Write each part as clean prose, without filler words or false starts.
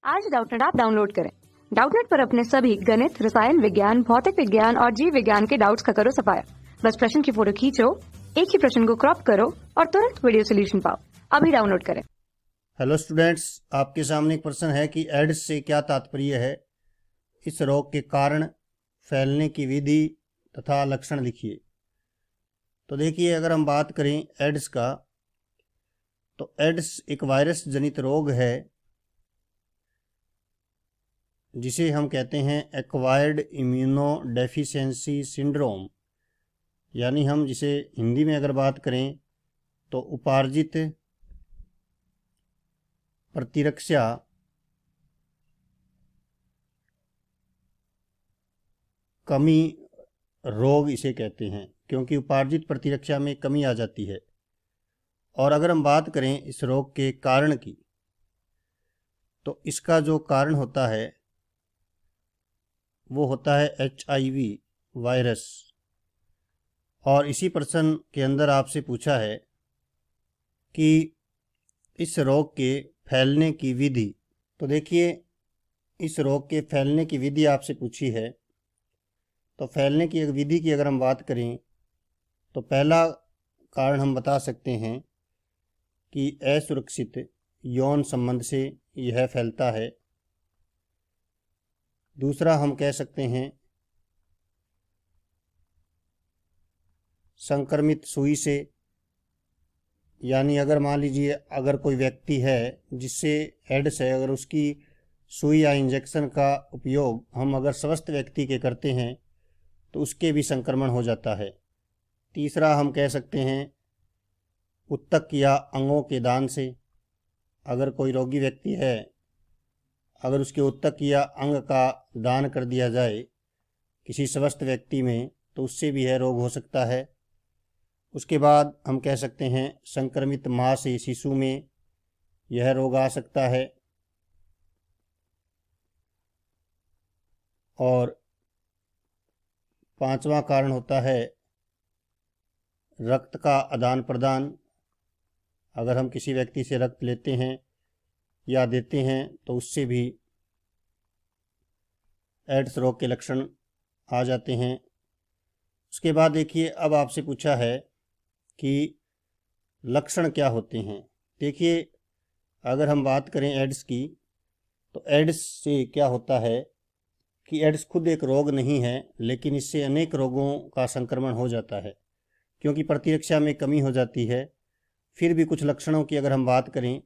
आज Doubtnut app download करें। Doubtnut पर अपने सभी गणित, रसायन विज्ञान, भौतिक विज्ञान और जीव विज्ञान के डाउट्स का करो सफाया। बस प्रश्न की फोटो खींचो, एक ही प्रश्न को क्रॉप करो और तुरंत वीडियो सोल्यूशन पाओ। अभी डाउनलोड करें। हेलो स्टूडेंट्स, आपके सामने एक प्रश्न है कि एड्स से क्या तात्पर्य है। इस रोग के कारण, फैलने की विधि तथा लक्षण लिखिए। तो देखिए, अगर हम बात करें एड्स का, तो एड्स एक वायरस जनित रोग है जिसे हम कहते हैं एक्वायर्ड इम्यूनो डेफिशिएंसी सिंड्रोम, यानी हम जिसे हिंदी में अगर बात करें तो उपार्जित प्रतिरक्षा कमी रोग इसे कहते हैं, क्योंकि उपार्जित प्रतिरक्षा में कमी आ जाती है। और अगर हम बात करें इस रोग के कारण की, तो इसका जो कारण होता है वो होता है HIV वायरस। और इसी प्रश्न के अंदर आपसे पूछा है कि इस रोग के फैलने की विधि। तो देखिए, इस रोग के फैलने की विधि आपसे पूछी है। तो फैलने की विधि की अगर हम बात करें तो पहला कारण हम बता सकते हैं कि असुरक्षित यौन संबंध से यह फैलता है। दूसरा हम कह सकते हैं संक्रमित सुई से, यानी अगर मान लीजिए अगर कोई व्यक्ति है जिससे एड्स है, अगर उसकी सुई या इंजेक्शन का उपयोग हम अगर स्वस्थ व्यक्ति के करते हैं तो उसके भी संक्रमण हो जाता है। तीसरा हम कह सकते हैं उत्तक या अंगों के दान से, अगर कोई रोगी व्यक्ति है, अगर उसके उत्तक या अंग का दान कर दिया जाए किसी स्वस्थ व्यक्ति में तो उससे भी यह रोग हो सकता है। उसके बाद हम कह सकते हैं संक्रमित मां से शिशु में यह रोग आ सकता है। और पांचवा कारण होता है रक्त का आदान प्रदान। अगर हम किसी व्यक्ति से रक्त लेते हैं या देते हैं तो उससे भी एड्स रोग के लक्षण आ जाते हैं। उसके बाद देखिए, अब आपसे पूछा है कि लक्षण क्या होते हैं। देखिए, अगर हम बात करें एड्स की, तो एड्स से क्या होता है कि एड्स खुद एक रोग नहीं है, लेकिन इससे अनेक रोगों का संक्रमण हो जाता है, क्योंकि प्रतिरक्षा में कमी हो जाती है। फिर भी कुछ लक्षणों की अगर हम बात करें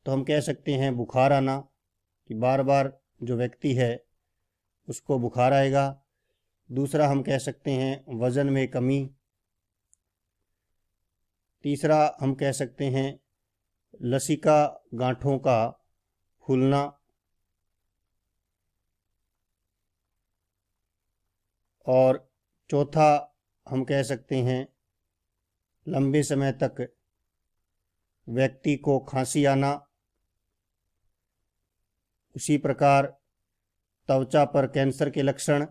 तो हम कह सकते हैं बुखार आना, कि बार बार जो व्यक्ति है उसको बुखार आएगा। दूसरा हम कह सकते हैं वज़न में कमी। तीसरा हम कह सकते हैं लसिका गांठों का फूलना। और चौथा हम कह सकते हैं लंबे समय तक व्यक्ति को खांसी आना। उसी प्रकार त्वचा पर कैंसर के लक्षण।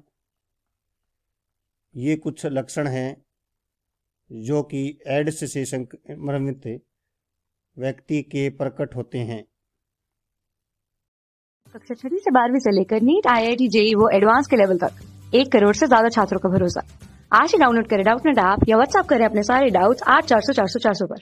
ये कुछ लक्षण हैं जो कि एड्स से संक्रमित व्यक्ति के प्रकट होते हैं। कक्षा 6 से 12वीं से लेकर नीट, IIT, JEE वो एडवांस के लेवल तक 1 करोड़ से ज्यादा छात्रों का भरोसा। आज ही डाउनलोड करें डाउटनेट ऐप या व्हाट्सएप करें अपने सारे डाउट्स 8400 400 400 पर।